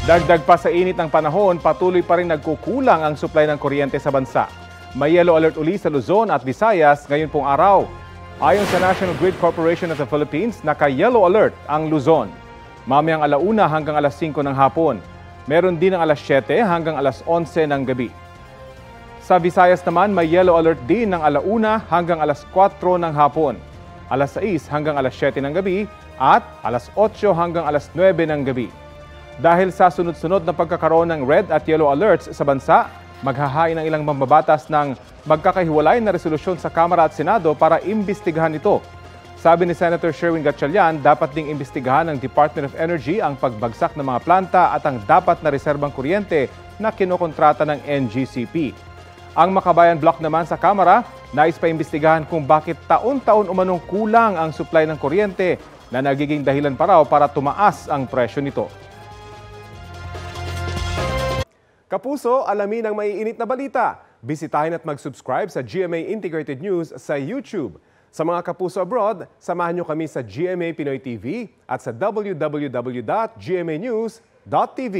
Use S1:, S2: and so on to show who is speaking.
S1: Dagdag pa sa init ng panahon, patuloy pa rin nagkukulang ang supply ng kuryente sa bansa. May yellow alert uli sa Luzon at Visayas ngayon pong araw. Ayon sa National Grid Corporation of the Philippines, naka-yellow alert ang Luzon. Mamayang 1:00 hanggang 5:00 ng hapon. Meron din ang 7:00 hanggang 11:00 ng gabi. Sa Visayas naman, may yellow alert din ng 1:00 hanggang 4:00 ng hapon, 6:00 hanggang 7:00 ng gabi at 8:00 hanggang 9:00 ng gabi. Dahil sa sunod-sunod na pagkakaroon ng red at yellow alerts sa bansa, maghahain ang ilang mambabatas ng magkakahiwalay na resolusyon sa Kamara at Senado para imbestigahan ito. Sabi ni Senator Sherwin Gatchalian, dapat ding imbestigahan ng Department of Energy ang pagbagsak ng mga planta at ang dapat na reserbang kuryente na kinokontrata ng NGCP. Ang Makabayan Block naman sa Kamara, nais pa imbestigahan kung bakit taon-taon umanong kulang ang supply ng kuryente na nagiging dahilan pa raw para tumaas ang presyo nito. Kapuso, alamin ang maiinit na balita. Bisitahin at mag-subscribe sa GMA Integrated News sa YouTube. Sa mga kapuso abroad, samahan nyo kami sa GMA Pinoy TV at sa www.gmanews.tv.